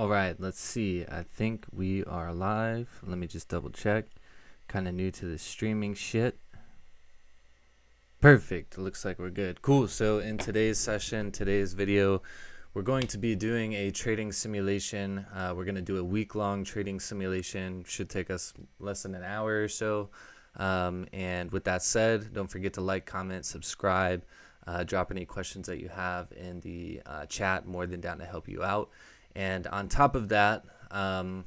All right, let's see. I think we are live. Let me just double check. Kind of new to the streaming shit. Perfect. Looks like we're good. Cool. So in today's session, today's video, we're going to be doing a trading simulation. We're going to do a week-long trading simulation. Should take us less than an hour or so. And with that said, don't forget to like, comment, subscribe. Drop any questions that you have in the chat. More than down to help you out. And on top of that, go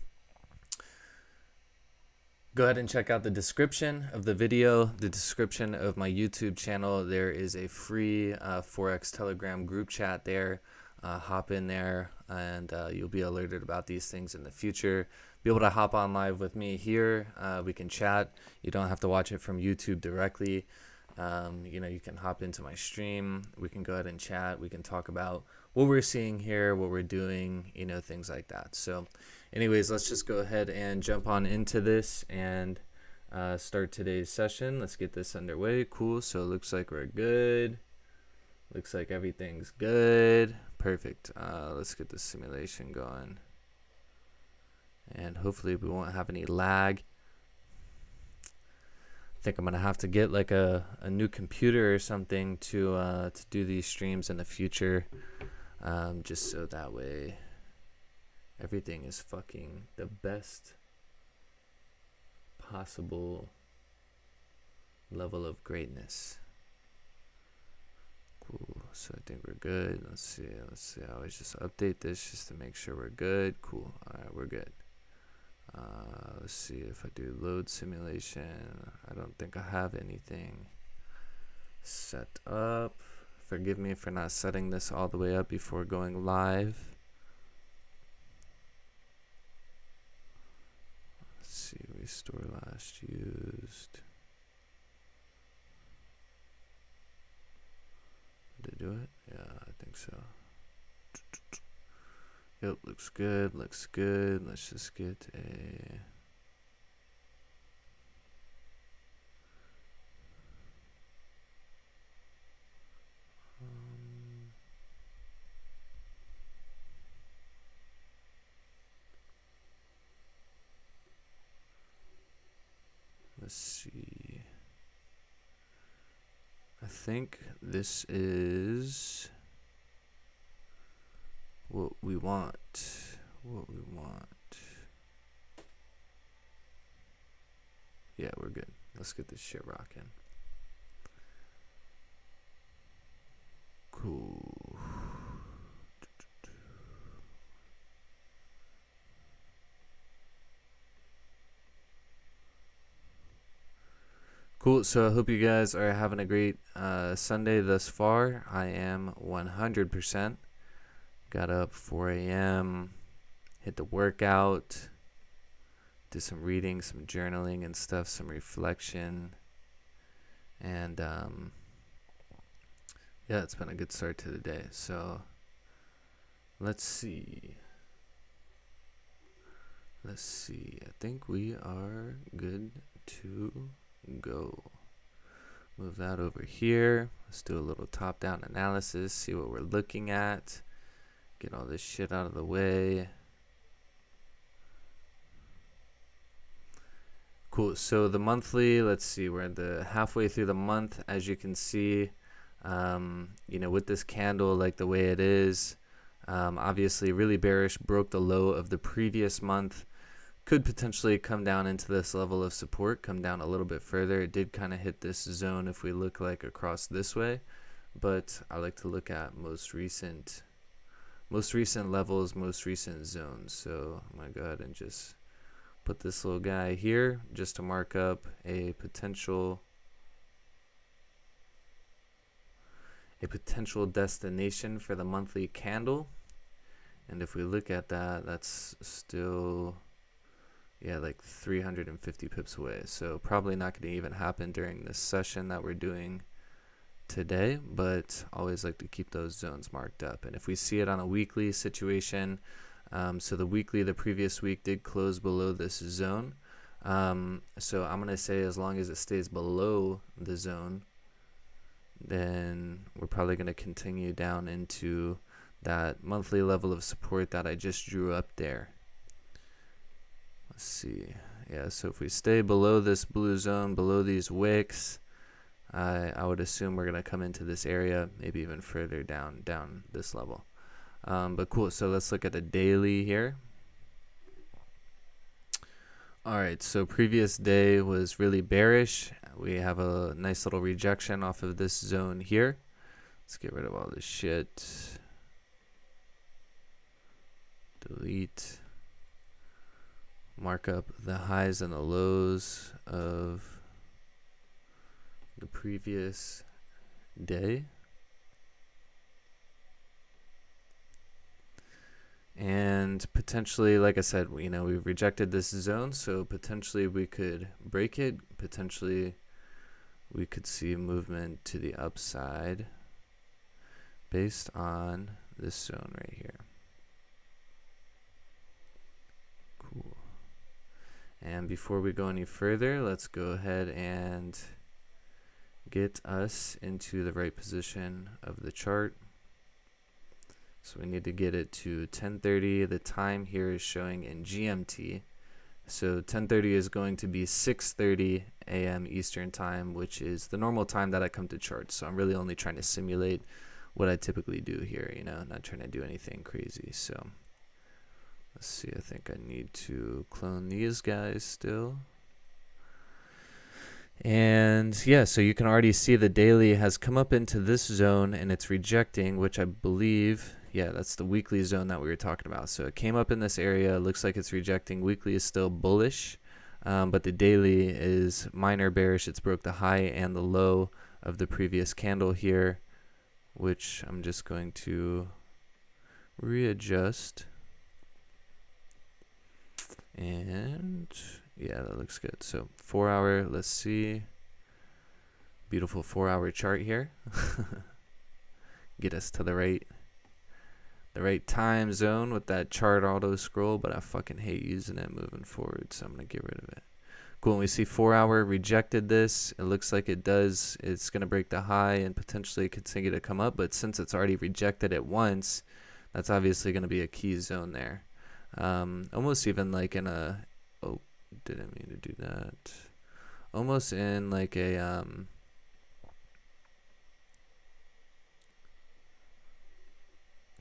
ahead and check out the description of the video, the description of my YouTube channel. There is a free Forex Telegram group chat there. Hop in there and you'll be alerted about these things in the future. Be able to hop on live with me here. We can chat. You don't have to watch it from YouTube directly. You can hop into my stream. We can go ahead and chat. We can talk about what we're seeing here, what we're doing, things like that. So anyways, let's just go ahead and jump on into this and start today's session. Let's get this underway. Cool. So it looks like we're good. Looks like everything's good. Perfect. Let's get the simulation going. And hopefully we won't have any lag. I think I'm gonna have to get like a new computer or something to do these streams in the future, just so that way everything is fucking the best possible level of greatness. Cool. So I think we're good. Let's see. I always just update this just to make sure we're good. Cool. All right, we're good. Let's see if I do load simulation. I don't think I have anything set up. Forgive me for not setting this all the way up before going live. Let's see, restore last used. Did it do it? Yeah, I think so. Yep, looks good, looks good. Let's just get a... let's see. I think this is... what we want. Yeah, we're good. Let's get this shit rocking. Cool. Cool. So I hope you guys are having a great Sunday thus far. I am 100%. Got up 4 a.m., hit the workout, did some reading, some journaling and stuff, some reflection. And yeah, it's been a good start to the day. So let's see. I think we are good to go. Move that over here. Let's do a little top-down analysis, see what we're looking at. Get all this shit out of the way. Cool. So the monthly, let's see, we're at the halfway through the month. As you can see, with this candle, like the way it is, obviously really bearish, broke the low of the previous month. Could potentially come down into this level of support, come down a little bit further. It did kind of hit this zone if we look like across this way, but I like to look at most recent levels, most recent zones. So I'm gonna go ahead and just put this little guy here just to mark up a potential destination for the monthly candle. And if we look at that, that's still, yeah, like 350 pips away. So probably not going to even happen during this session that we're doing today, but always like to keep those zones marked up. And if we see it on a weekly situation, so the weekly, the previous week did close below this zone. So I'm going to say as long as it stays below the zone, then we're probably going to continue down into that monthly level of support that I just drew up there. Let's see. Yeah, so if we stay below this blue zone, below these wicks, I would assume we're going to come into this area, maybe even further down this level. But cool, so let's look at the daily here. Alright, so previous day was really bearish. We have a nice little rejection off of this zone here. Let's get rid of all this shit. Delete. Mark up the highs and the lows of the previous day. And potentially, like I said, we rejected this zone, so potentially we could break it. Potentially we could see movement to the upside based on this zone right here. Cool. And before we go any further, let's go ahead and get us into the right position of the chart. So we need to get it to 10:30. The time here is showing in GMT. So 10:30 is going to be 6:30 a.m. Eastern time, which is the normal time that I come to charts. So I'm really only trying to simulate what I typically do here, not trying to do anything crazy. So let's see, I think I need to clone these guys still. And yeah, so you can already see the daily has come up into this zone and it's rejecting, which I believe, yeah, that's the weekly zone that we were talking about. So it came up in this area, looks like it's rejecting. Weekly is still bullish, but the daily is minor bearish. It's broke the high and the low of the previous candle here, which I'm just going to readjust. And yeah, that looks good. So 4 hour, let's see. Beautiful 4 hour chart here. Get us to the right time zone with that chart auto scroll, but I fucking hate using it moving forward, so I'm gonna get rid of it. Cool, and we see 4 hour rejected this. It looks like it's gonna break the high and potentially continue to come up, but since it's already rejected it once, that's obviously gonna be a key zone there. Almost even like in a, oh, didn't mean to do that. Almost in like a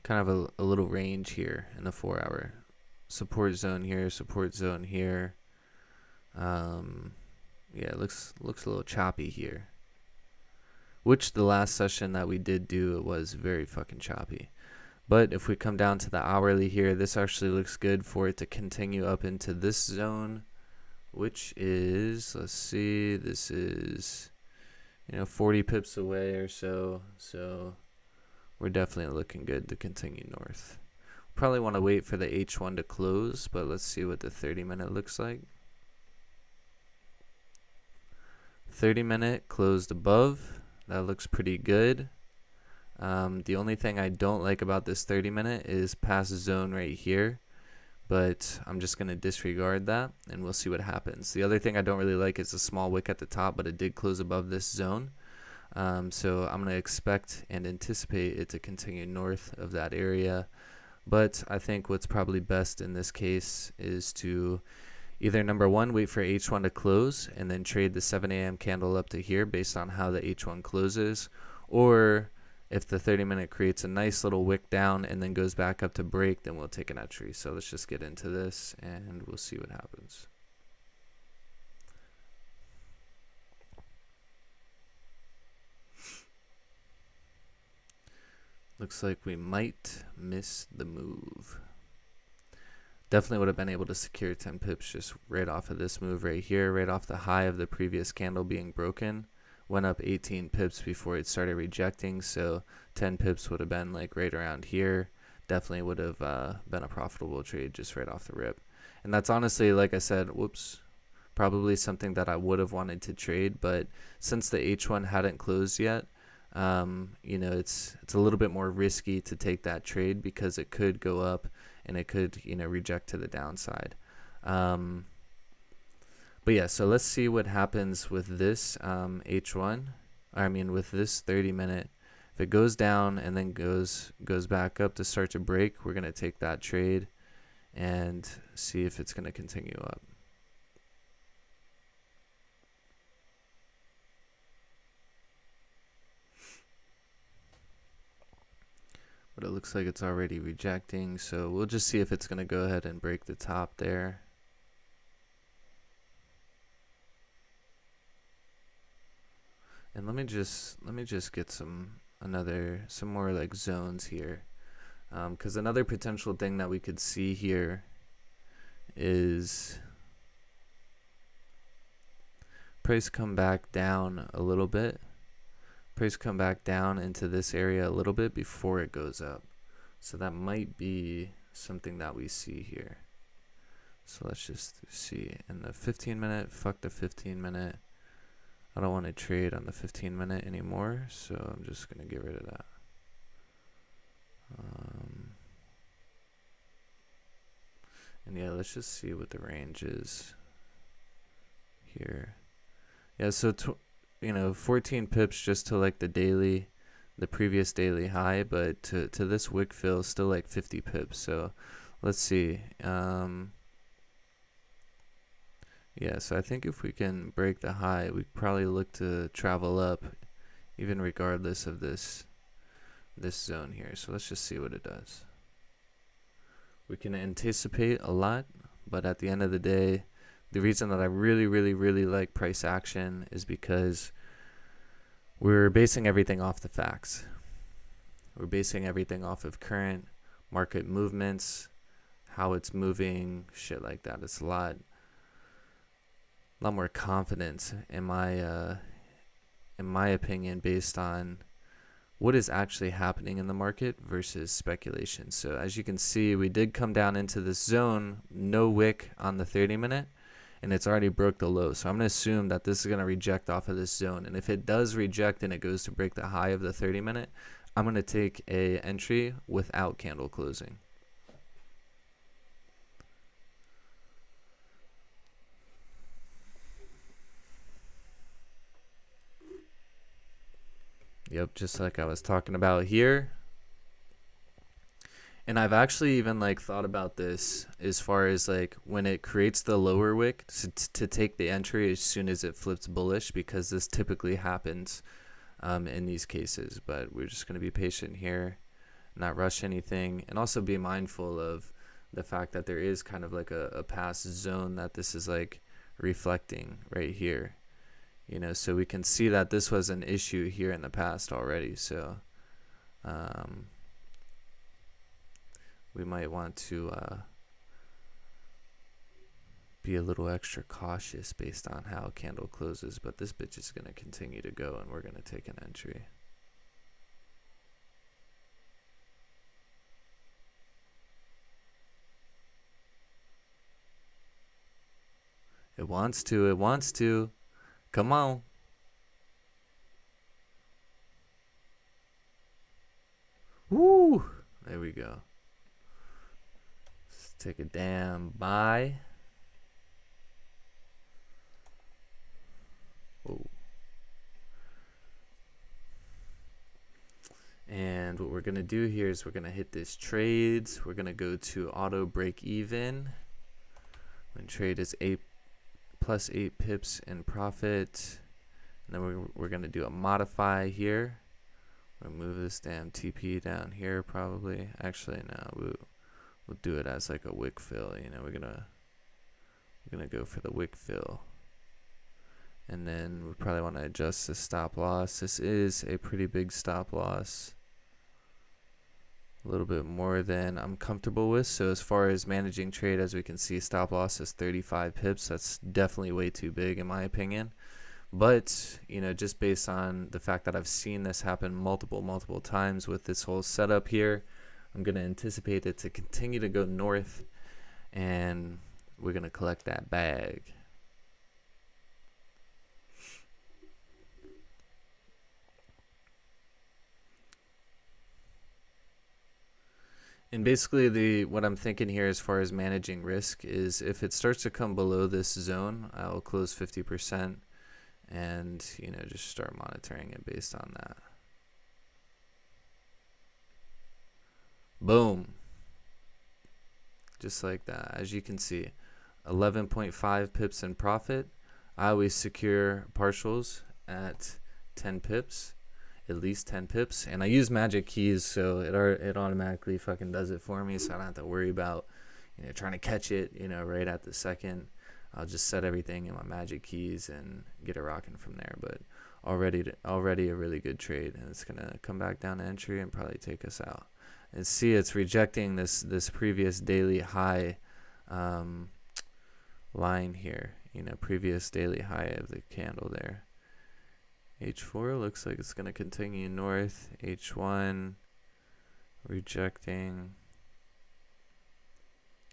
kind of a little range here in the 4 hour. Support zone here, support zone here. Yeah, it looks a little choppy here. Which the last session that we did do, it was very fucking choppy. But if we come down to the hourly here, this actually looks good for it to continue up into this zone, which is, let's see, this is 40 pips away or so. So we're definitely looking good to continue north. Probably want to wait for the H1 to close, but let's see what the 30-minute looks like. 30-minute closed above. That looks pretty good. The only thing I don't like about this 30-minute is past zone right here, but I'm just going to disregard that and we'll see what happens. The other thing I don't really like is the small wick at the top, but it did close above this zone. So I'm going to expect and anticipate it to continue north of that area. But I think what's probably best in this case is to either, number one, wait for H1 to close and then trade the 7 a.m. candle up to here based on how the H1 closes, or if the 30-minute creates a nice little wick down and then goes back up to break, then we'll take an entry. So let's just get into this and we'll see what happens. Looks like we might miss the move. Definitely would have been able to secure 10 pips just right off of this move right here, right off the high of the previous candle being broken. Went up 18 pips before it started rejecting, so 10 pips would have been like right around here. Definitely would have been a profitable trade just right off the rip. And that's honestly, like I said, probably something that I would have wanted to trade, but since the H1 hadn't closed yet, it's a little bit more risky to take that trade because it could go up and it could reject to the downside. But yeah, so let's see what happens with this H1. With this 30-minute. If it goes down and then goes back up to start to break, we're going to take that trade and see if it's going to continue up. But it looks like it's already rejecting, so we'll just see if it's going to go ahead and break the top there. And let me just get some more like zones here, because another potential thing that we could see here is price come back down a little bit. Price come back down into this area a little bit before it goes up. So that might be something that we see here. So let's just see. In the 15 minute, fuck the 15 minute. I don't want to trade on the 15 minute anymore, so I'm just going to get rid of that. And yeah, let's just see what the range is here. Yeah, so 14 pips just to like the previous daily high, but to this wick fill still like 50 pips. So let's see. Yeah, so I think if we can break the high, we probably look to travel up, even regardless of this zone here. So let's just see what it does. We can anticipate a lot, but at the end of the day, the reason that I really like price action is because we're basing everything off the facts. We're basing everything off of current market movements, how it's moving, shit like that. It's a lot more confidence in my opinion based on what is actually happening in the market versus speculation. So as you can see, we did come down into this zone, no wick on the 30 minute, and it's already broke the low. So I'm going to assume that this is going to reject off of this zone. And if it does reject and it goes to break the high of the 30 minute, I'm going to take a entry without candle closing. Yep, just like I was talking about here. And I've actually even like thought about this as far as like when it creates the lower wick to take the entry as soon as it flips bullish, because this typically happens in these cases. But we're just going to be patient here, not rush anything, and also be mindful of the fact that there is kind of like a past zone that this is like reflecting right here. So we can see that this was an issue here in the past already. So we might want to be a little extra cautious based on how a candle closes. But this bitch is going to continue to go, and we're going to take an entry. It wants to. Come on. Woo! There we go. Let's take a damn buy. Oh. And what we're going to do here is we're going to hit this trades. We're going to go to auto break even. When trade is plus 8 pips in profit. And then we're going to do a modify here. We'll move this damn TP down here probably. Actually, no, we'll do it as like a wick fill. We're gonna go for the wick fill. And then we probably want to adjust the stop loss. This is a pretty big stop loss. A little bit more than I'm comfortable with. So as far as managing trade, as we can see, stop loss is 35 pips. That's definitely way too big in my opinion. But, just based on the fact that I've seen this happen multiple times with this whole setup here, I'm going to anticipate it to continue to go north, and we're going to collect that bag. And basically what I'm thinking here as far as managing risk is if it starts to come below this zone, I'll close 50%. And just start monitoring it based on that. Boom. Just like that. As you can see, 11.5 pips in profit. I always secure partials at 10 pips, at least 10 pips. And I use magic keys, so it automatically fucking does it for me, so I don't have to worry about, trying to catch it, right at the second. I'll just set everything in my magic keys and get it rocking from there. But already a really good trade, and it's gonna come back down to entry and probably take us out. And see, it's rejecting this previous daily high line here, previous daily high of the candle there. H4 looks like it's going to continue north. H1 rejecting.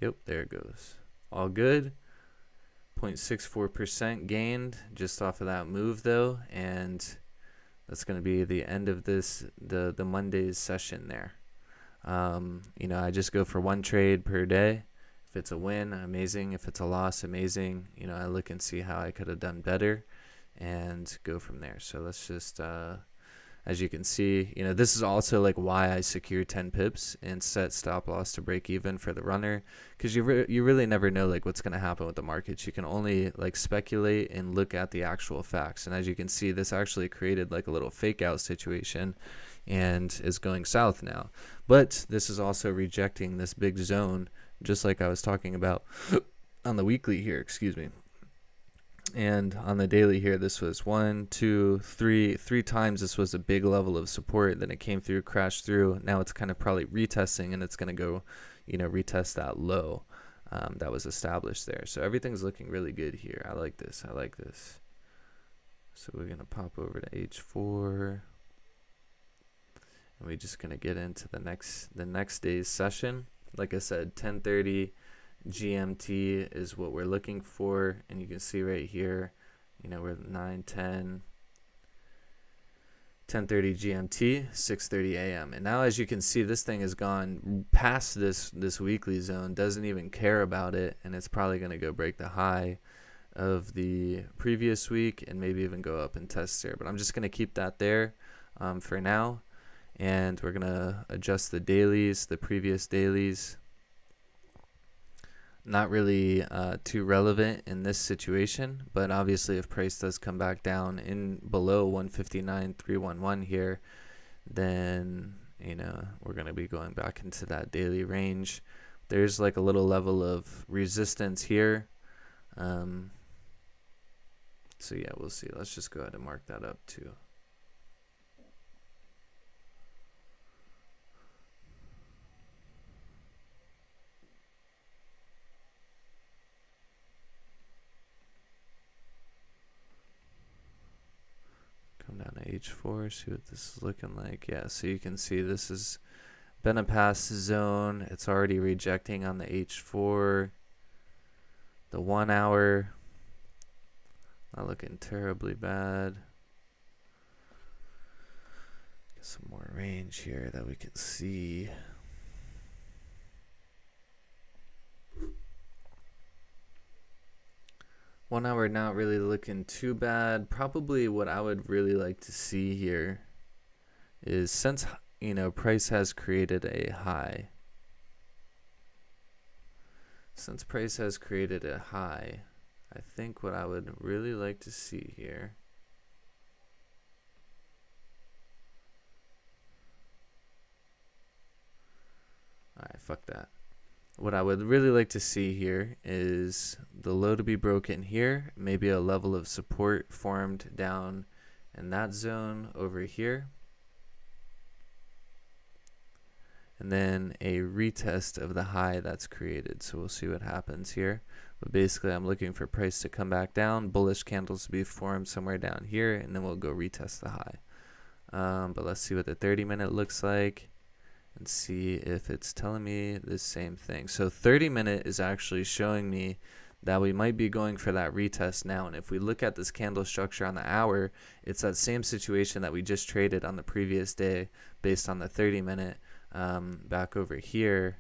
Yep, there it goes. All good. 0.64% gained just off of that move though, and that's going to be the end of the Monday's session there. I just go for one trade per day. If it's a win, amazing. If it's a loss, amazing. I look and see how I could have done better and go from there. So let's just, as you can see, this is also like why I secure 10 pips and set stop loss to break even for the runner, because you really never know like what's going to happen with the markets. You can only like speculate and look at the actual facts. And as you can see, this actually created like a little fake out situation and is going south now. But this is also rejecting this big zone, just like I was talking about on the weekly here, excuse me. And on the daily here, this was 1, 2, 3 times. This was a big level of support. Then it came through, crashed through. Now it's kind of probably retesting, and it's going to go, retest that low that was established there. So everything's looking really good here. I like this. So we're going to pop over to H4. And we're just going to get into the next day's session. Like I said, 10:30 GMT is what we're looking for. And you can see right here, we're at 9:10, 10:30 GMT, 6:30 AM. And now as you can see, this thing has gone past this weekly zone, doesn't even care about it. And it's probably going to go break the high of the previous week and maybe even go up and test there. But I'm just going to keep that there for now. And we're going to adjust the dailies, the previous dailies. Not really too relevant in this situation, but obviously if price does come back down in below 159.311 here, then, we're going to be going back into that daily range. There's like a little level of resistance here. So yeah, we'll see. Let's just go ahead and mark that up too. Come down to H4, see what this is looking like. Yeah, so you can see this has been a past zone. It's already rejecting on the H4. The 1 hour, not looking terribly bad. Get some more range here that we can see. One hour not really looking too bad. Probably what I would really like to see here is, since price has created a high. Since price has created a high, I think what I would really like to see here. Alright, fuck that. What I would really like to see here is the low to be broken here, maybe a level of support formed down in that zone over here, and then a retest of the high that's created. So we'll see what happens here. But basically I'm looking for price to come back down, bullish candles to be formed somewhere down here, and then we'll go retest the high. But let's see what the 30-minute looks like and see if it's telling me the same thing. So 30-minute is actually showing me that we might be going for that retest now. And if we look at this candle structure on the hour, it's that same situation that we just traded on the previous day based on the 30-minute back over here.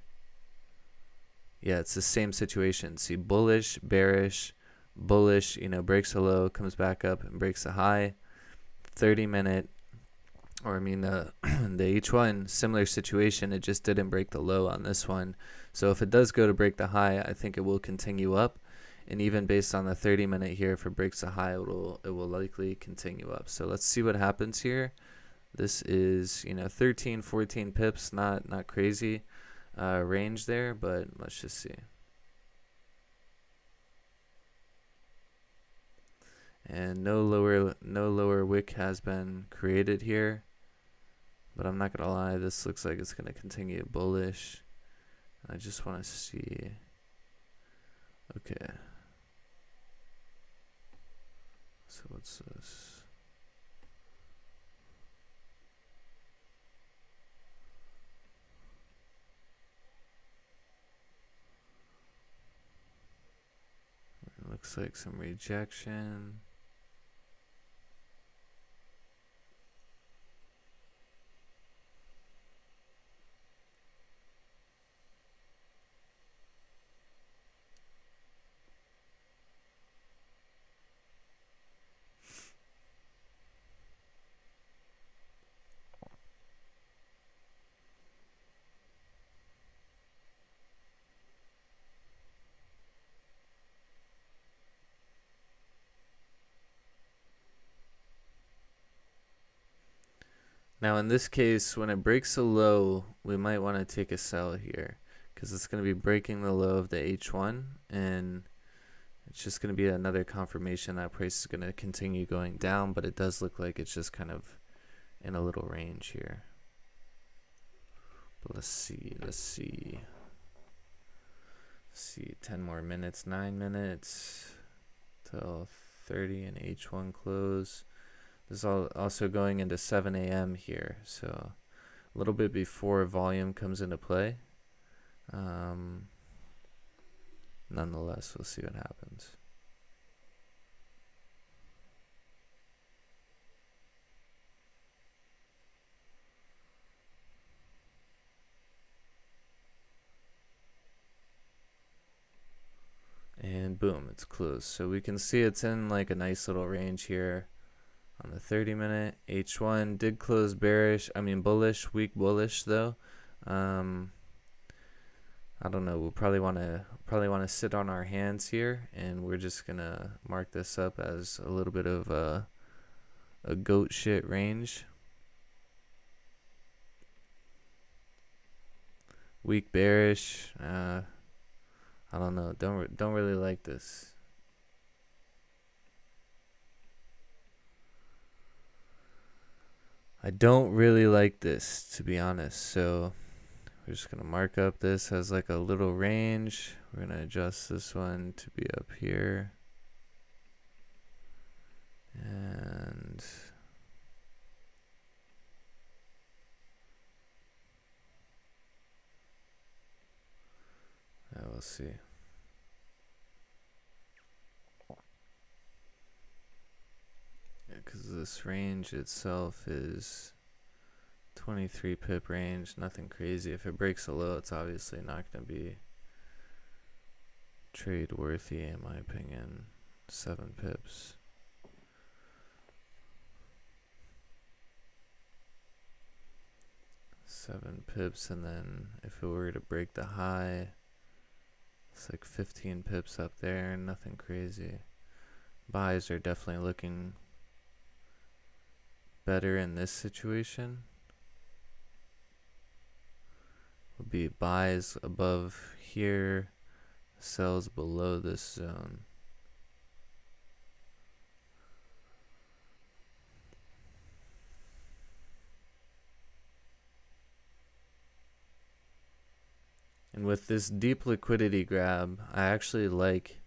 Yeah, it's the same situation. See, bullish, bearish, bullish, breaks a low, comes back up and breaks a high. 30-minute or I mean the H1, similar situation. It just didn't break the low on this one. So if it does go to break the high, I think it will continue up. And even based on the 30-minute here, if it breaks the high, it will likely continue up. So let's see what happens here. This is, 13, 14 pips, not crazy range there, but let's just see. And no lower wick has been created here, but I'm not gonna lie, this looks like it's gonna continue bullish. I just want to see. Okay, so what's this? It looks like some rejection. Now in this case, when it breaks a low, we might want to take a sell here, because it's going to be breaking the low of the H1, and it's just going to be another confirmation that price is going to continue going down, but it does look like it's just kind of in a little range here. But let's see, 10 more minutes, 9 minutes till 30 and H1 close. This is also going into 7 a.m. here, so a little bit before volume comes into play. Nonetheless, we'll see what happens. And boom, it's closed. So we can see it's in like a nice little range here. On the 30-minute, H1 did close bearish. I mean bullish, weak bullish though. I don't know. We'll probably want to sit on our hands here, and we're just gonna mark this up as a little bit of a goat shit range. Weak bearish. I don't know. Don't really like this. I don't really like this, to be honest. So we're just gonna mark up this as like a little range. We're gonna adjust this one to be up here. And we'll see. Because this range itself is 23 pip range, nothing crazy. If it breaks a low, it's obviously not going to be trade worthy in my opinion. 7 pips. Seven pips, and then if it were to break the high, it's like 15 pips up there, nothing crazy. Buys are definitely looking better in this situation. Would be buys above here, sells below this zone. And with this deep liquidity grab, I actually like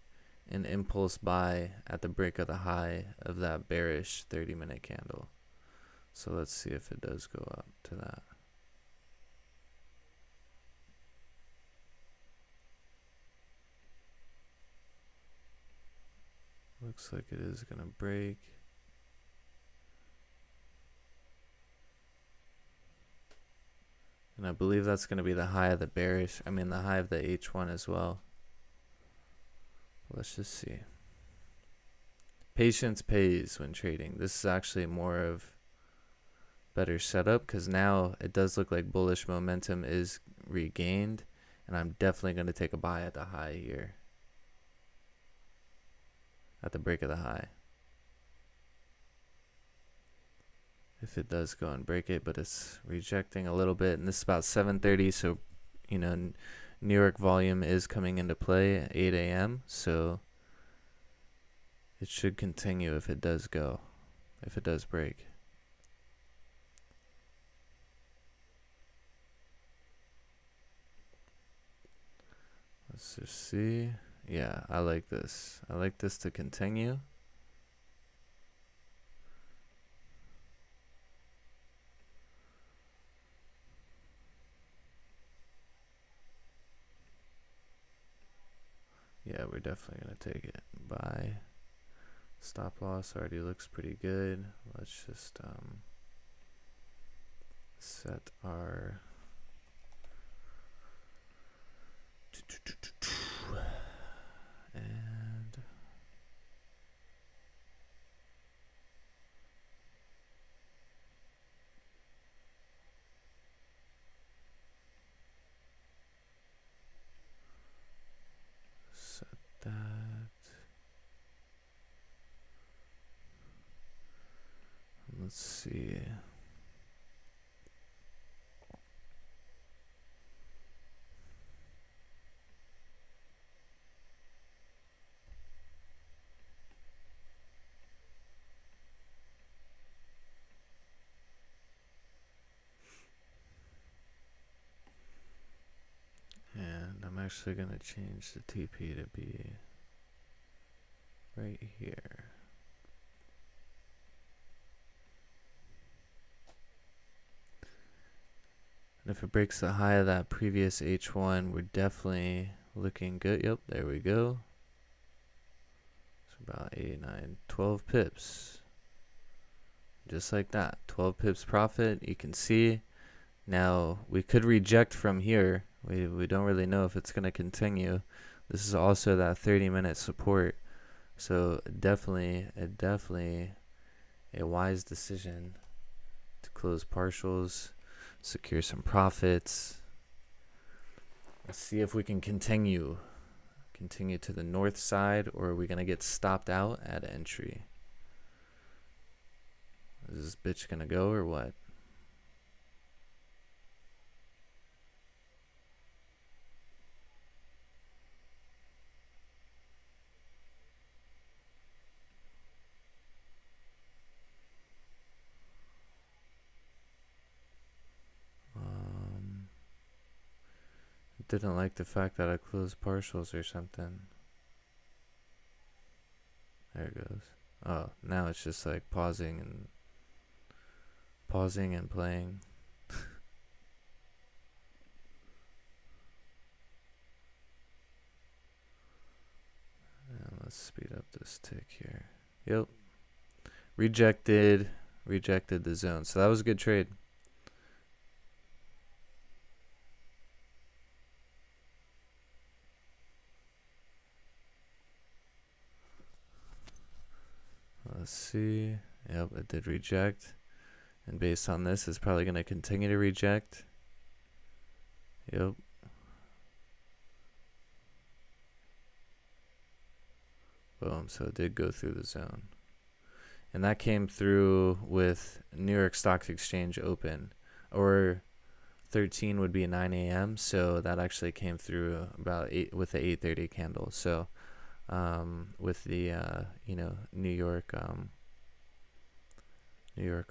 an impulse buy at the break of the high of that bearish 30-minute candle. So let's see if it does go up to that. Looks like it is going to break. And I believe that's going to be the high of the the high of the H1 as well. Let's just see. Patience pays when trading. This is actually more of better setup, because now it does look like bullish momentum is regained, and I'm definitely going to take a buy at the high here, at the break of the high, if it does go and break it. But it's rejecting a little bit, and this is about 7:30, so you know, New York volume is coming into play at 8 a.m. so it should continue if it does break. Let's just see. Yeah, I like this. I like this to continue. Yeah, we're definitely going to take it. Buy. Stop loss already looks pretty good. Let's just set our and set that. Let's see. And I'm actually going to change the TP to be right here. And if it breaks the high of that previous H1, we're definitely looking good. Yep, there we go. It's about 8, 9, 12 pips. Just like that. 12 pips profit. You can see. Now, we could reject from here. We don't really know if it's going to continue. This is also that 30-minute support. So definitely a wise decision to close partials, secure some profits. Let's see if we can continue to the north side, or are we going to get stopped out at entry? Is this bitch going to go or what? Didn't like the fact that I closed partials or something. There it goes. Oh, now it's just like pausing and playing. And let's speed up this tick here. Yep. Rejected the zone. So that was a good trade. Let's see. Yep, it did reject. And based on this, it's probably going to continue to reject. Yep. Boom. So it did go through the zone. And that came through with New York Stock Exchange open. Or 13 would be 9 a.m. So that actually came through about 8 with the 8:30 candle. So with the New York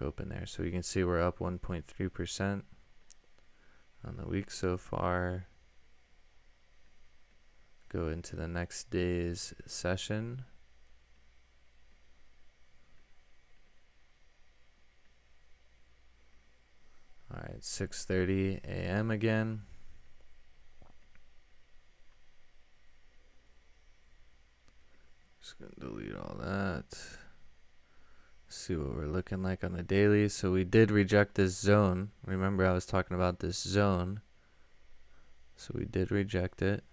open there. So you can see we're up 1.3% on the week so far. Go into the next day's session. All right, 6:30 a.m. again. Just gonna delete all that. See what we're looking like on the daily. So we did reject this zone. Remember, I was talking about this zone. So we did reject it.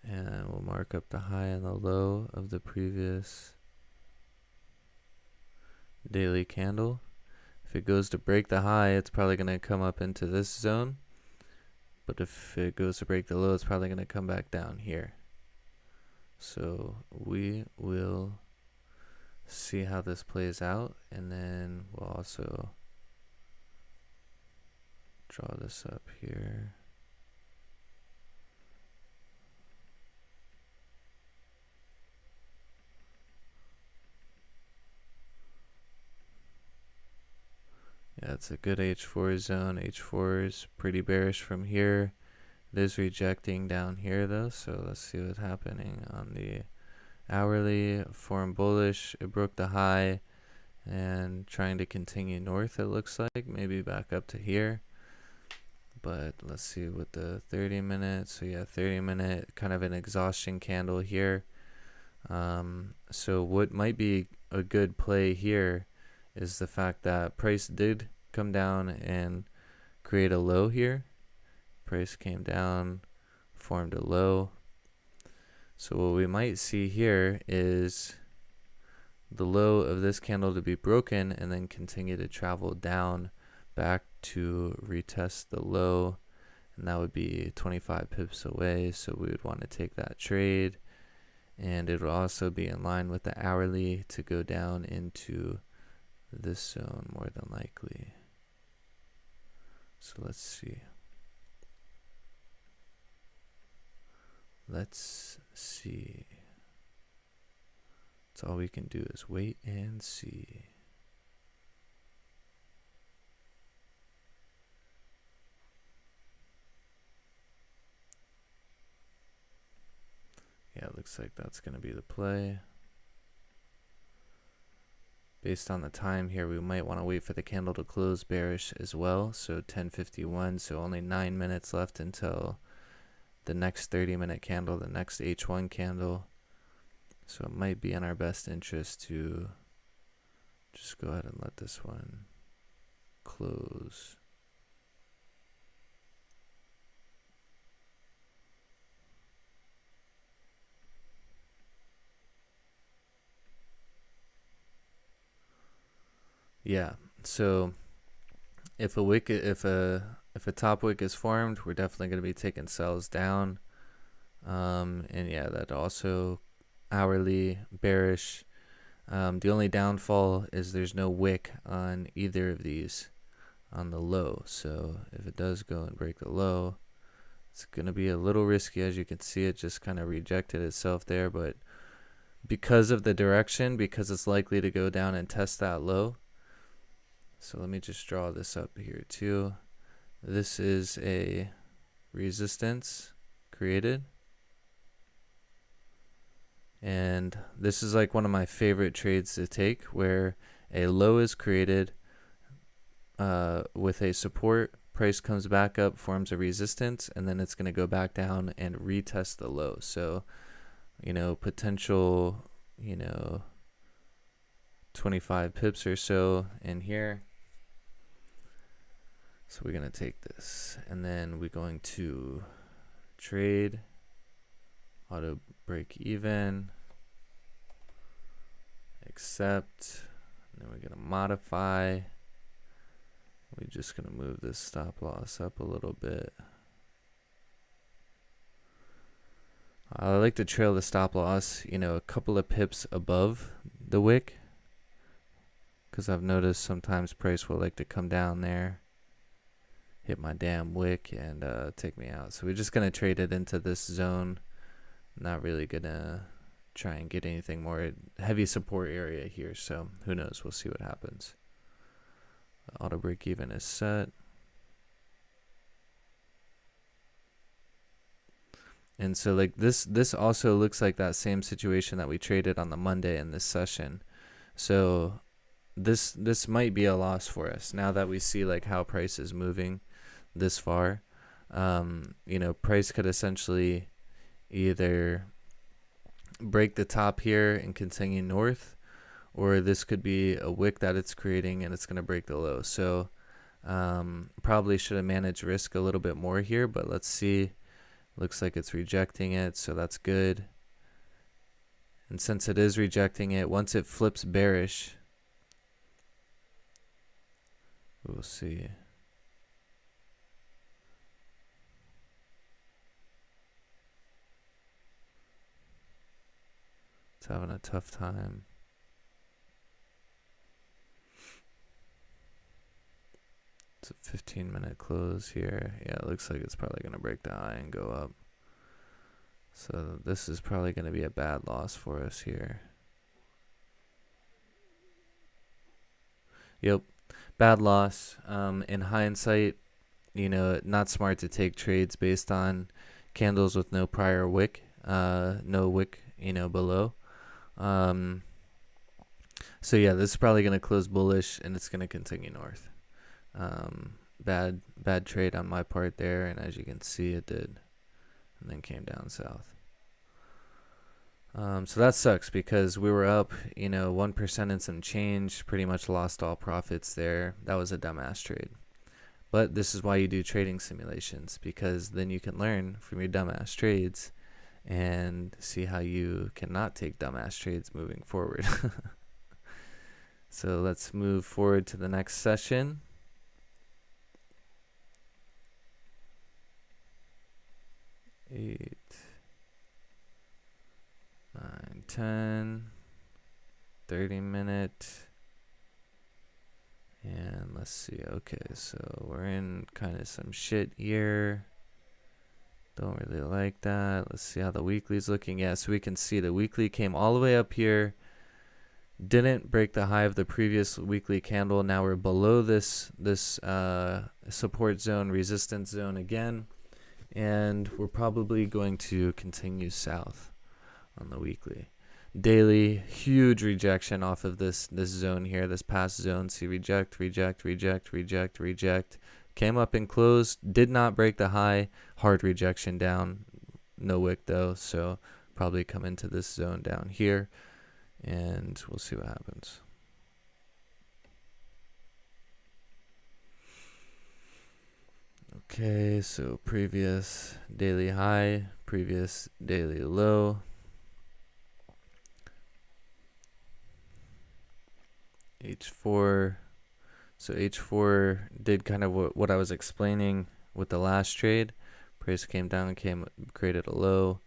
And we'll mark up the high and the low of the previous daily candle. If it goes to break the high, it's probably going to come up into this zone. But if it goes to break the low, it's probably going to come back down here. So we will see how this plays out, and then we'll also draw this up here. Yeah, it's a good H4 zone. H4 is pretty bearish from here. It is rejecting down here though, so let's see what's happening on the hourly. Form bullish, it broke the high and trying to continue north, it looks like, maybe back up to here. But let's see with the 30 minutes. So yeah, 30-minute, kind of an exhaustion candle here. So what might be a good play here is the fact that price did come down and create a low here. Price came down, formed a low. So what we might see here is the low of this candle to be broken and then continue to travel down back to retest the low, and that would be 25 pips away. So we would want to take that trade, and it will also be in line with the hourly to go down into this zone more than likely. So let's see. Let's see. That's all we can do is wait and see. Yeah, it looks like that's going to be the play. Based on the time here, we might want to wait for the candle to close bearish as well. So 10:51, so only 9 minutes left until the next 30-minute candle, the next H1 candle. So it might be in our best interest to just go ahead and let this one close. Yeah, so if a top wick is formed, we're definitely going to be taking sells down. And yeah, that also hourly bearish. The only downfall is there's no wick on either of these on the low. So if it does go and break the low, it's going to be a little risky. As you can see, it just kind of rejected itself there. But because of the direction, because it's likely to go down and test that low. So let me just draw this up here too. This is a resistance created. And this is like one of my favorite trades to take, where a low is created with a support, price comes back up, forms a resistance, and then it's going to go back down and retest the low. So, you know, potential, 25 pips or so in here. So we're going to take this, and then we're going to trade, auto break even, accept, and then we're going to modify. We're just going to move this stop loss up a little bit. I like to trail the stop loss, a couple of pips above the wick, because I've noticed sometimes price will like to come down there, hit my damn wick, and take me out. So we're just going to trade it into this zone. Not really going to try and get anything more. Heavy support area here, so who knows. We'll see what happens. Auto break even is set. And so like this also looks like that same situation that we traded on the Monday in this session. So this might be a loss for us now that we see like how price is moving this far. Price could essentially either break the top here and continue north, or this could be a wick that it's creating and it's going to break the low. So probably should have managed risk a little bit more here, but let's see. Looks like it's rejecting it, so that's good. And since it is rejecting it, once it flips bearish, We'll see. It's having a tough time. It's a 15-minute close here. Yeah, it looks like it's probably going to break the high and go up. So this is probably going to be a bad loss for us here. Yep, bad loss. In hindsight, you know, not smart to take trades based on candles with no prior wick, no wick, you know, below. So yeah, this is probably going to close bullish and it's going to continue north. Bad trade on my part there, and as you can see, it did, and then came down south. So that sucks because we were up, you know, 1% and some change, pretty much lost all profits there. That was a dumbass trade. But this is why you do trading simulations, because then you can learn from your dumbass trades and see how you cannot take dumbass trades moving forward. So let's move forward to the next session. 8, 9, 10, 30-minute. And let's see. Okay, so we're in kind of some shit here. Don't really like that. Let's see how the weekly's looking. Yeah, so we can see the weekly came all the way up here. Didn't break the high of the previous weekly candle. Now we're below this support zone, resistance zone again. And we're probably going to continue south on the weekly. Daily, huge rejection off of this zone here, this past zone. See, reject, reject, reject, reject, reject. Came up and closed, did not break the high. Hard rejection down. No wick though, so probably come into this zone down here. And we'll see what happens. Okay, so previous daily high, previous daily low. H4. So H4 did kind of what I was explaining with the last trade. Price came down, created a low,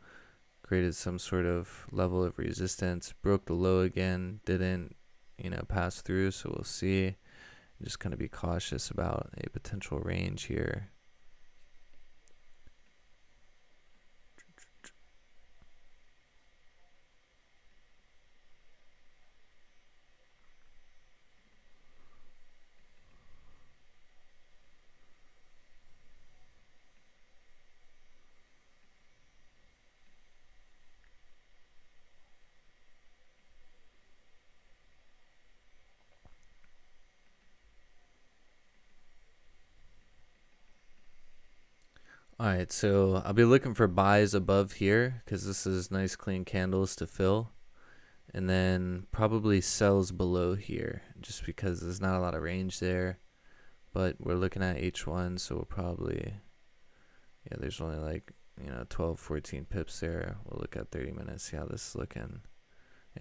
created some sort of level of resistance, broke the low again, didn't, you know, pass through. So we'll see. Just kind of be cautious about a potential range here. Alright, so I'll be looking for buys above here because this is nice clean candles to fill. And then probably sells below here just because there's not a lot of range there. But we're looking at H1, so we'll probably, yeah, there's only like, you know, 12, 14 pips there. We'll look at 30 minutes, see how this is looking.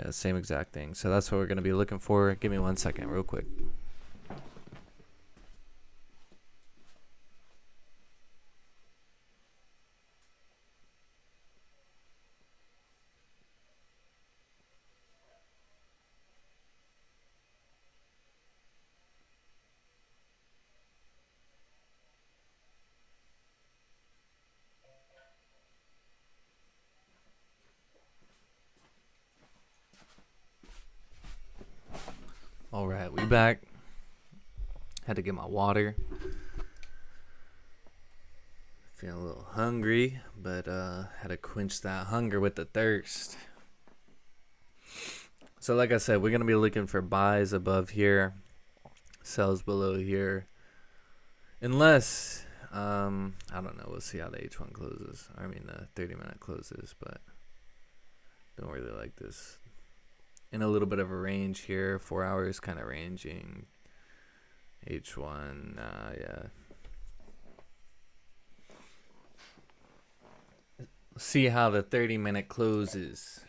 Yeah, same exact thing. So that's what we're going to be looking for. Give me 1 second real quick. All right, we back. Had to get my water. Feeling a little hungry, but had to quench that hunger with the thirst. So like I said, we're going to be looking for buys above here, sells below here. Unless, I don't know, we'll see how the H1 closes. I mean, the 30-minute closes, but don't really like this. In a little bit of a range here, 4 hours kind of ranging. H1, yeah. See how the 30-minute closes.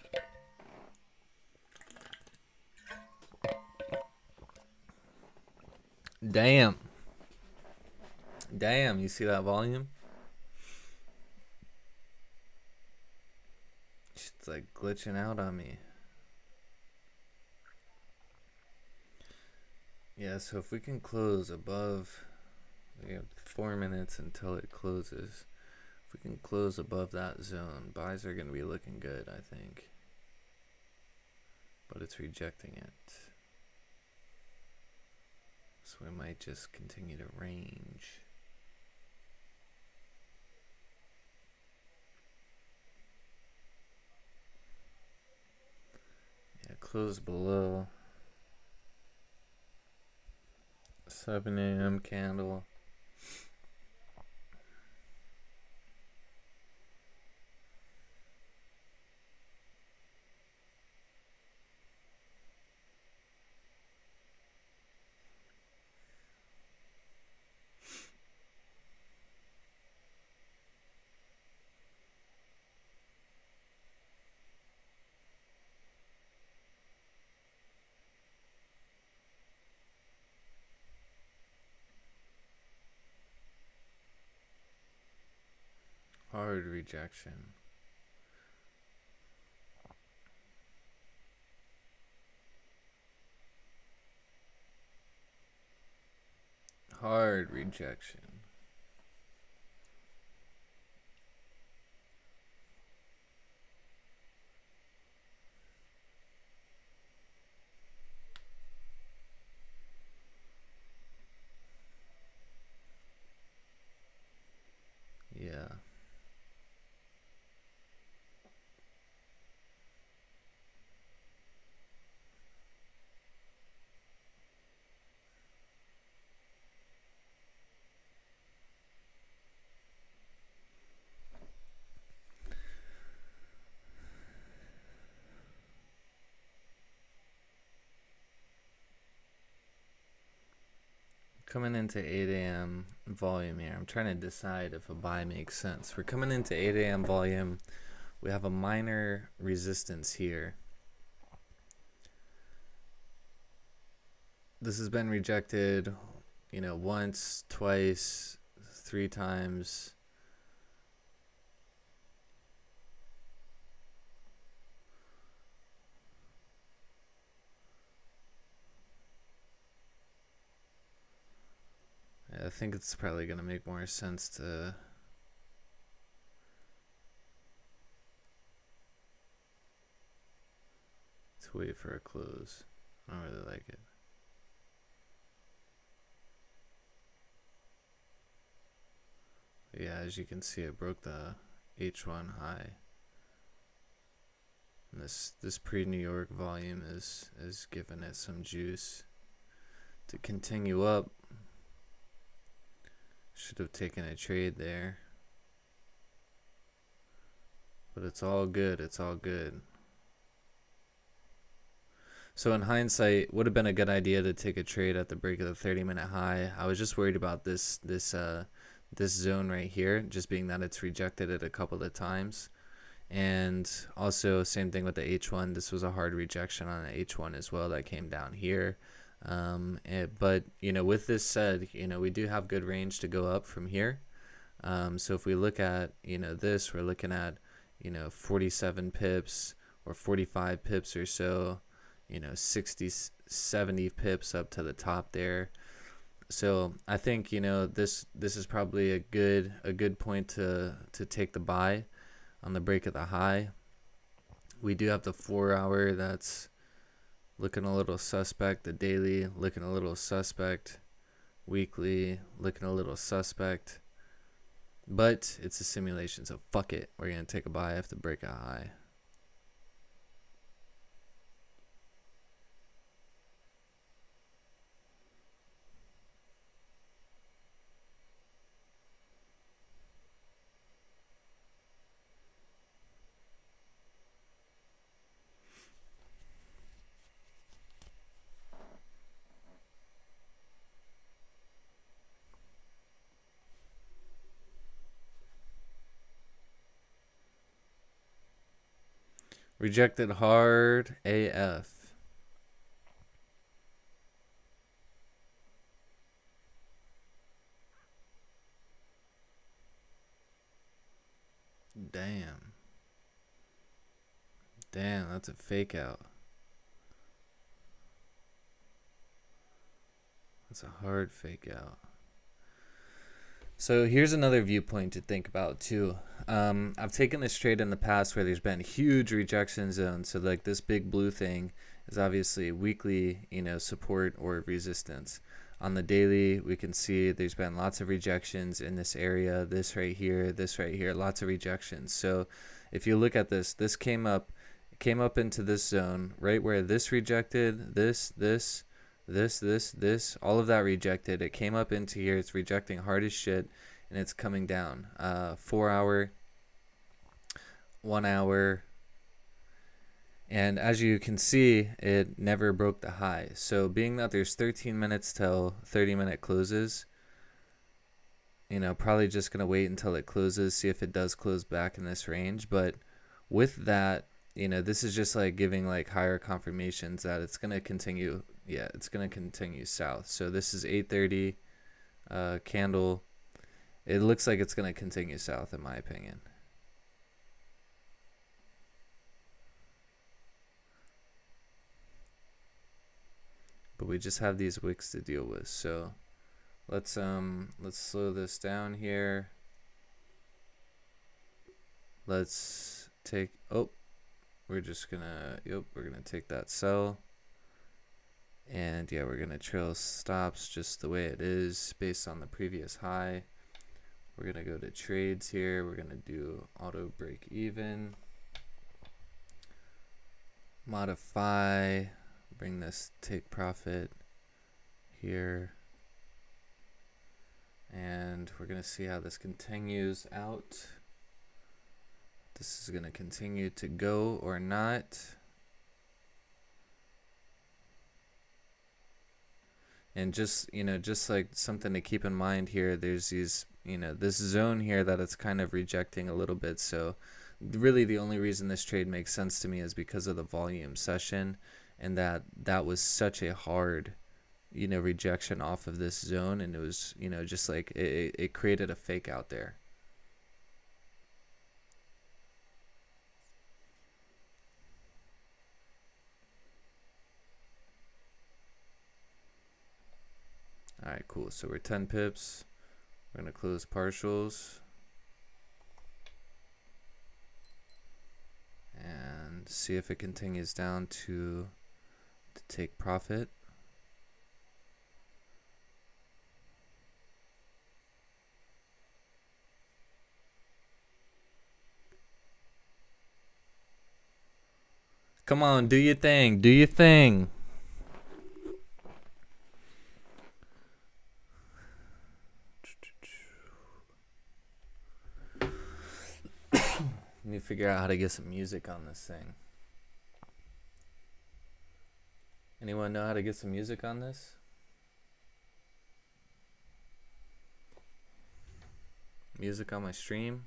Damn. Damn, you see that volume? It's like glitching out on me. Yeah, so if we can close above, we have 4 minutes until it closes. If we can close above that zone, buys are going to be looking good, I think. But it's rejecting it. So we might just continue to range. Yeah, close below 7 a.m. candle. Hard rejection. Hard rejection. Yeah. Coming into 8 a.m. volume here. I'm trying to decide if a buy makes sense. We're coming into 8 a.m. volume. We have a minor resistance here. This has been rejected, you know, once, twice, 3 times. I think it's probably going to make more sense to wait for a close. I don't really like it. Yeah, as you can see, it broke the H1 high. And this pre-New York volume is giving it some juice to continue up. Should have taken a trade there. But it's all good. It's all good. So in hindsight, would have been a good idea to take a trade at the break of the 30-minute high. I was just worried about this zone right here, just being that it's rejected it a couple of times. And also same thing with the H1. This was a hard rejection on the H1 as well that came down here. But you know, with this said, you know, we do have good range to go up from here. So if we look at, you know, this, we're looking at, you know, 47 pips or 45 pips or so, you know, 60, 70 pips up to the top there. So I think, you know, this is probably a good point to take the buy on the break of the high. We do have the 4-hour that's looking a little suspect, the daily looking a little suspect, weekly looking a little suspect, but it's a simulation, so fuck it, we're gonna take a buy after break a high. Rejected hard AF. Damn. Damn, that's a fake out. That's a hard fake out. So here's another viewpoint to think about too. I've taken this trade in the past where there's been huge rejection zones. So like this big blue thing is obviously weekly, support or resistance. On the daily, we can see there's been lots of rejections in this area, this right here, lots of rejections. So if you look at this came up into this zone right where this rejected, this, all of that rejected. It came up into here. It's rejecting hard as shit, and it's coming down. 4 hour, 1 hour, and as you can see, it never broke the high. So being that there's 13 minutes till 30-minute closes, probably just gonna wait until it closes, see if it does close back in this range. But with that, this is just like giving like higher confirmations that it's gonna continue. Yeah, it's gonna continue south. So this is 8:30 candle. It looks like it's gonna continue south in my opinion. But we just have these wicks to deal with. So let's slow this down here. Let's take we're gonna take that sell. And yeah, we're gonna trail stops just the way it is based on the previous high. We're gonna go to trades here. We're gonna do auto break even, modify, bring this take profit here, and we're gonna see how this continues out. This is gonna continue to go or not. And just like something to keep in mind here, there's these, this zone here that it's kind of rejecting a little bit. So really the only reason this trade makes sense to me is because of the volume session, and that was such a hard, rejection off of this zone. And it was, just like it created a fake out there. All right, cool. So we're 10 pips. We're going to close partials. And see if it continues down to take profit. Come on, do your thing. Do your thing. Need to figure out how to get some music on this thing. Anyone know how to get some music on this? Music on my stream?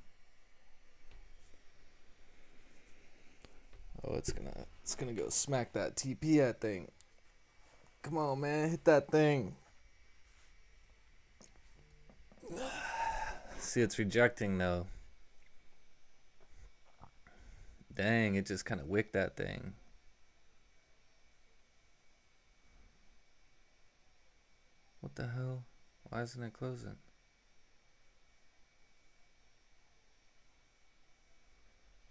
Oh, it's gonna go smack that TP at thing. Come on, man, hit that thing. See, it's rejecting though. Dang, it just kind of wicked that thing. What the hell? Why isn't it closing?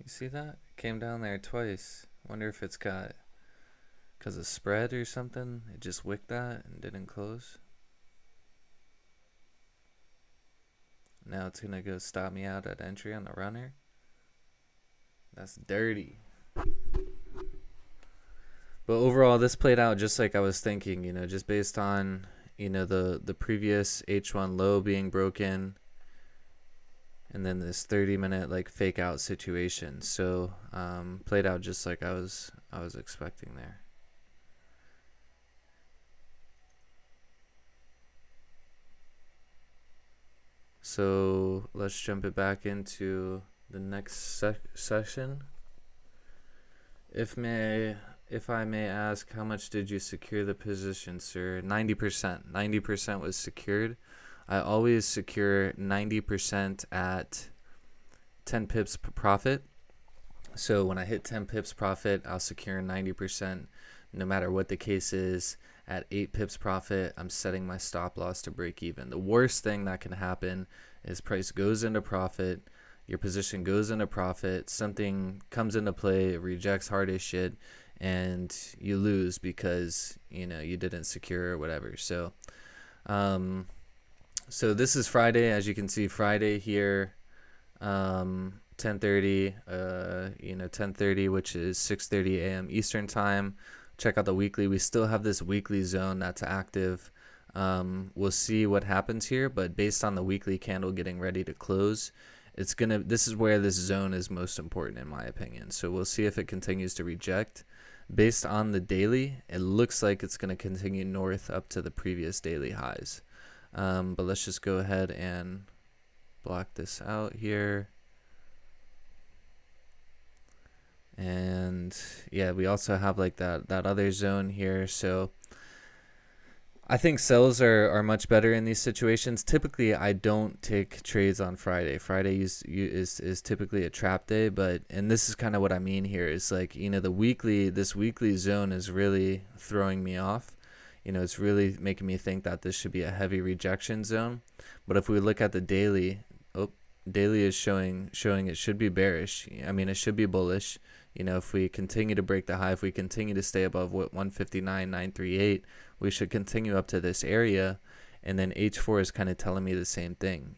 You see that? It came down there twice. Wonder if it's got, because of spread or something, it just wicked that and didn't close. Now it's gonna go stop me out at entry on the runner. That's dirty. But overall, this played out just like I was thinking, just based on, the previous H1 low being broken, and then this 30-minute like fake out situation. So played out just like I was expecting there. So let's jump it back into the next session. If I may ask, how much did you secure the position, sir? 90%. 90% was secured. I always secure 90% at 10 pips profit. So when I hit 10 pips profit, I'll secure 90% no matter what the case is. At 8 pips profit, I'm setting my stop loss to break even. The worst thing that can happen is price goes into profit, your position goes into profit, something comes into play, it rejects hard as shit, and you lose because you didn't secure or whatever. So so this is Friday, as you can see, Friday here, 10:30, 10:30, which is 6:30 a.m. Eastern time. Check out the weekly. We still have this weekly zone that's active. We'll see what happens here, but based on the weekly candle getting ready to close, this is where this zone is most important in my opinion. So we'll see if it continues to reject. Based on the daily, it looks like it's going to continue north up to the previous daily highs. But let's just go ahead and block this out here. And yeah, we also have like that other zone here. So I think sells are much better in these situations. Typically, I don't take trades on Friday. Friday is typically a trap day, and this is kind of what I mean here. Is like, this weekly zone is really throwing me off. It's really making me think that this should be a heavy rejection zone. But if we look at the daily, daily is showing it should be bearish. I mean, it should be bullish. If we continue to break the high, if we continue to stay above 159.938, we should continue up to this area. And then H4 is kind of telling me the same thing.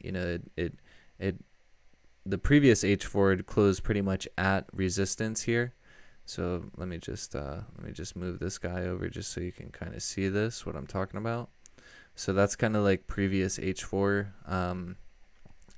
The previous H4 closed pretty much at resistance here. So let me just move this guy over just so you can kind of see what I'm talking about. So that's kind of like previous H4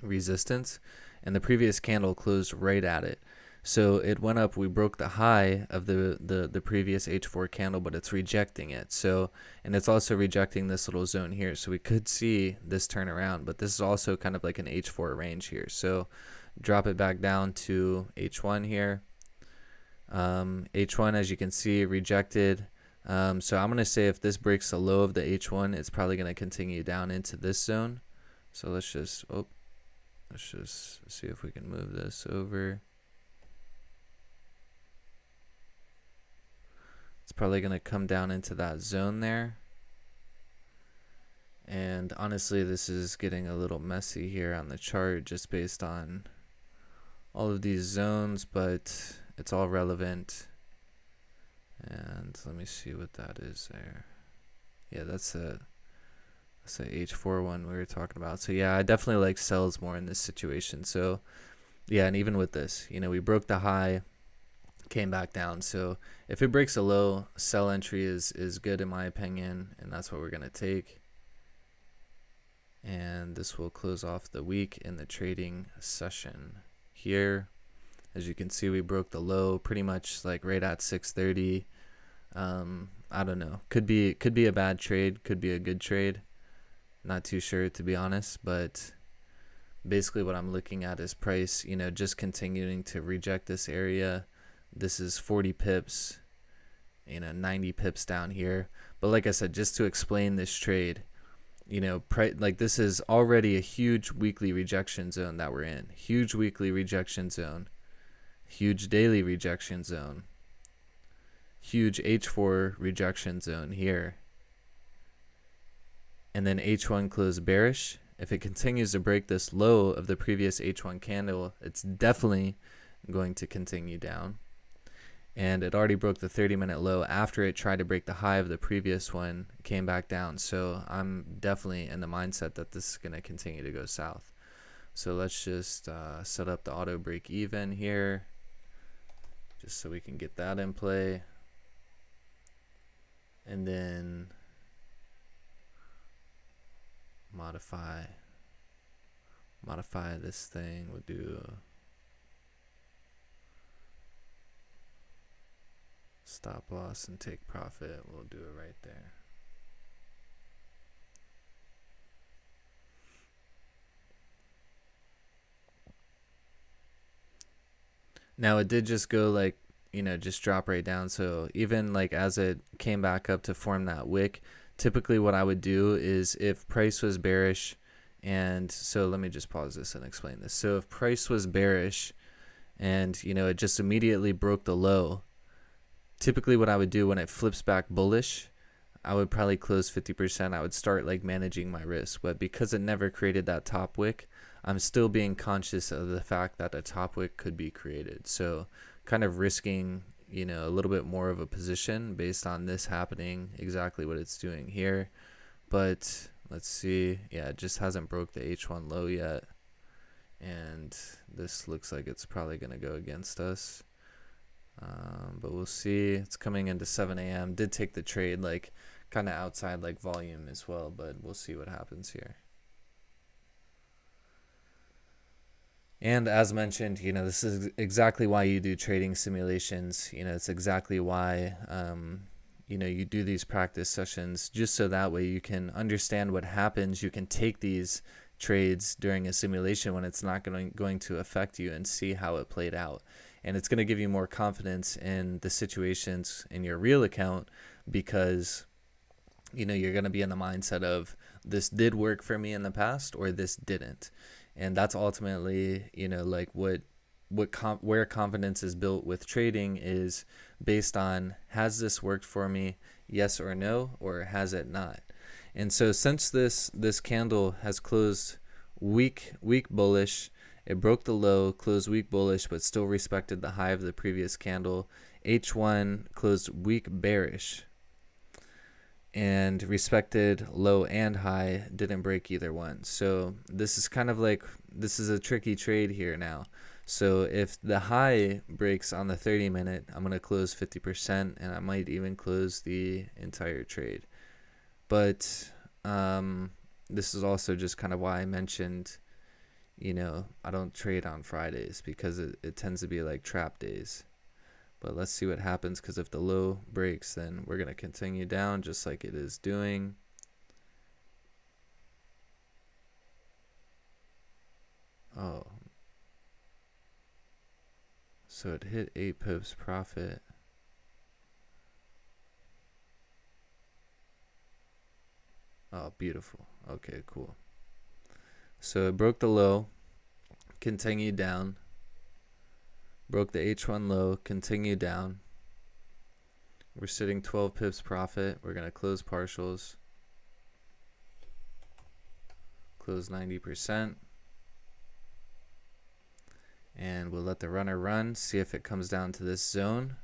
resistance, and the previous candle closed right at it. So it went up, we broke the high of the previous H4 candle, but it's rejecting it. So, and it's also rejecting this little zone here. So we could see this turn around, but this is also kind of like an H4 range here. So drop it back down to H1 here. H1, as you can see, rejected. So I'm going to say if this breaks the low of the H1, it's probably going to continue down into this zone. So let's just see if we can move this over. It's probably going to come down into that zone there. And honestly, this is getting a little messy here on the chart just based on all of these zones, but it's all relevant. And let me see what that is there. Yeah, that's a H4 one we were talking about. So yeah, I definitely like sells more in this situation. So yeah, and even with this, we broke the high, came back down. So if it breaks a low, sell entry is good in my opinion, and that's what we're going to take. And this will close off the week in the trading session here. As you can see, we broke the low pretty much like right at 630. I don't know, could be a bad trade, could be a good trade, not too sure to be honest. But basically what I'm looking at is price just continuing to reject this area. This is 40 pips, 90 pips down here. But like I said, just to explain this trade, like this is already a huge weekly rejection zone that we're in. Huge weekly rejection zone. Huge daily rejection zone. Huge H4 rejection zone here. And then H1 closed bearish. If it continues to break this low of the previous H1 candle, it's definitely going to continue down. And it already broke the 30-minute low after it tried to break the high of the previous one, came back down. So I'm definitely in the mindset that this is going to continue to go south. So let's just set up the auto break even here, just so we can get that in play. And then modify this thing. We'll do stop loss and take profit. We'll do it right there. Now it did just go like, just drop right down. So even like as it came back up to form that wick, typically what I would do is if price was bearish And so let me just pause this and explain this. So if price was bearish and, you know, it just immediately broke the low, typically what I would do when it flips back bullish, I would probably close 50%. I would start like managing my risk. But because it never created that top wick, I'm still being conscious of the fact that a top wick could be created. So kind of risking, you know, a little bit more of a position based on this happening, exactly what it's doing here. But let's see. Yeah, it just hasn't broke the H1 low yet. And this looks like it's probably going to go against us. But we'll see. It's coming into 7 a.m. Did take the trade like kind of outside like volume as well, but we'll see what happens here. And as mentioned, you know, this is exactly why you do trading simulations. You know, it's exactly why, you know, you do these practice sessions, just so that way you can understand what happens. You can take these trades during a simulation when it's not going to affect you and see how it played out. And it's going to give you more confidence in the situations in your real account, because, you know, you're going to be in the mindset of this did work for me in the past or this didn't. And that's ultimately, you know, like where confidence is built with trading is based on, has this worked for me, yes or no, or has it not? And so since this candle has closed weak bullish, it broke the low, closed weak bullish, but still respected the high of the previous candle. H1 closed weak bearish and respected low and high, didn't break either one. So this is kind of like, this is a tricky trade here now. So if the high breaks on the 30-minute, I'm going to close 50%, and I might even close the entire trade. But this is also just kind of why I mentioned, you know, I don't trade on Fridays, because it tends to be like trap days. But let's see what happens, because if the low breaks, then we're going to continue down just like it is doing. Oh. So it hit 8 pips profit. Oh, beautiful. Okay, cool. So it broke the low, continued down. Broke the H1 low, continued down. We're sitting 12 pips profit. We're going to close partials. Close 90%. And we'll let the runner run, see if it comes down to this zone.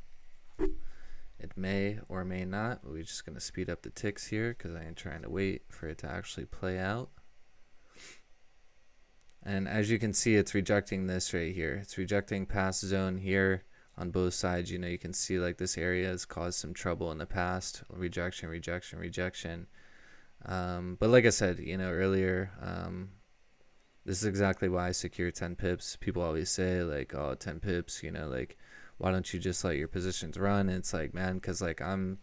It may or may not. We're just going to speed up the ticks here, because I ain't trying to wait for it to actually play out. And as you can see, it's rejecting this right here. It's rejecting past zone here on both sides. You know, you can see like this area has caused some trouble in the past. Rejection, rejection, rejection. But like I said, you know, earlier, this is exactly why I secure 10 pips. People always say like, oh, 10 pips, you know, like, why don't you just let your positions run? And it's like, man, because like I'm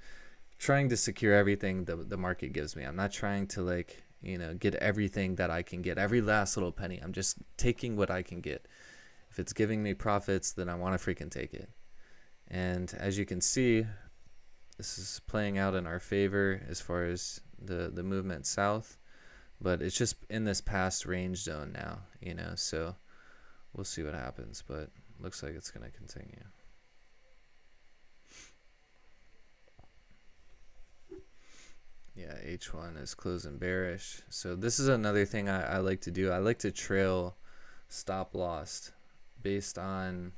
trying to secure everything the market gives me. I'm not trying to like, you know, get everything that I can get, every last little penny. I'm just taking what I can get. If it's giving me profits, then I want to freaking take it. And as you can see, this is playing out in our favor as far as the movement south, but it's just in this past range zone now, you know, so we'll see what happens, but looks like it's going to continue. Yeah, H1 is closing bearish. So this is another thing I like to do. I like to trail stop loss based on.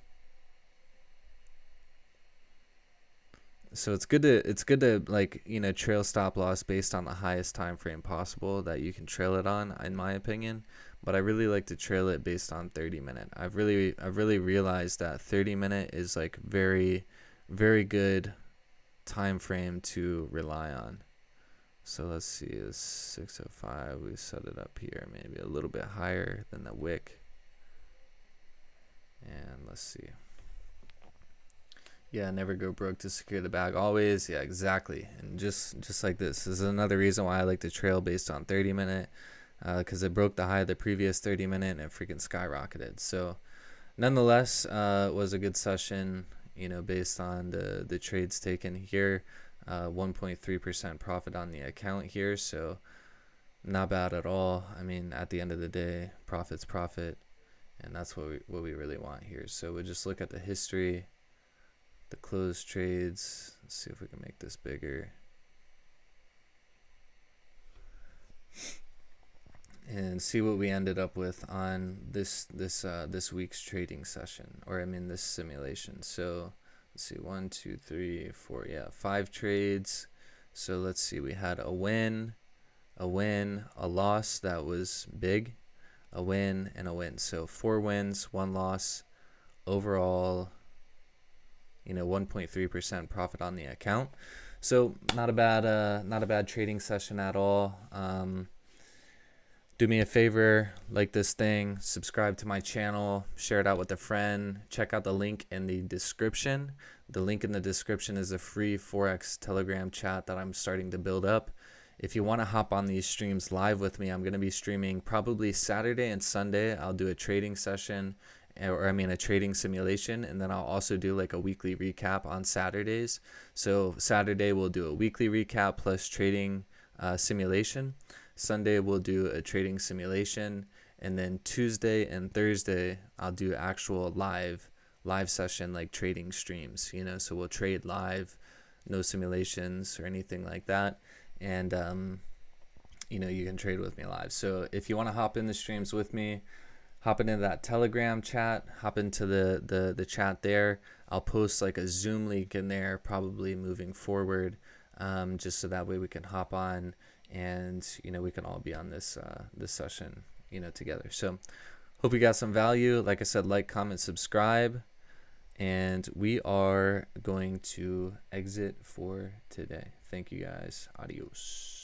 So it's good to like, you know, trail stop loss based on the highest time frame possible that you can trail it on, in my opinion. But I really like to trail it based on 30-minute. I've really realized that 30-minute is like very, very good time frame to rely on. So let's see, it's 605. We set it up here, maybe a little bit higher than the wick. And let's see. Yeah, never go broke to secure the bag. Always, yeah, exactly. And just like this is another reason why I like to trail based on 30-minute, because it broke the high of the previous 30-minute and it freaking skyrocketed. So nonetheless, it was a good session, you know, based on the trades taken here. 1.3% profit on the account here, so not bad at all. I mean, at the end of the day, profit's profit, and that's what we really want here. So we'll just look at the history, the closed trades. Let's see if we can make this bigger. And see what we ended up with on this week's trading session, or I mean this simulation. So let's see, 1, 2, 3, 4, yeah, 5 trades. So let's see, we had a win, a loss that was big, a win, and a win. So 4 wins, 1 loss. Overall, 1.3% profit on the account. So not a bad trading session at all. Do me a favor, like this thing, subscribe to my channel, share it out with a friend, check out the link in the description. The link in the description is a free Forex Telegram chat that I'm starting to build up. If you want to hop on these streams live with me, I'm going to be streaming probably Saturday and Sunday. I'll do a trading session, or I mean a trading simulation, and then I'll also do like a weekly recap on Saturdays. So Saturday we'll do a weekly recap plus trading simulation. Sunday we'll do a trading simulation, and then Tuesday and Thursday I'll do actual live session, like trading streams, so we'll trade live, no simulations or anything like that, and you can trade with me live. So if you want to hop in the streams with me, hop into that Telegram chat, hop into the chat there. I'll post like a Zoom link in there probably moving forward, just so that way we can hop on and we can all be on this session together. So hope you got some value. Like I said, like, comment, subscribe, and we are going to exit for today. Thank you guys. Adios.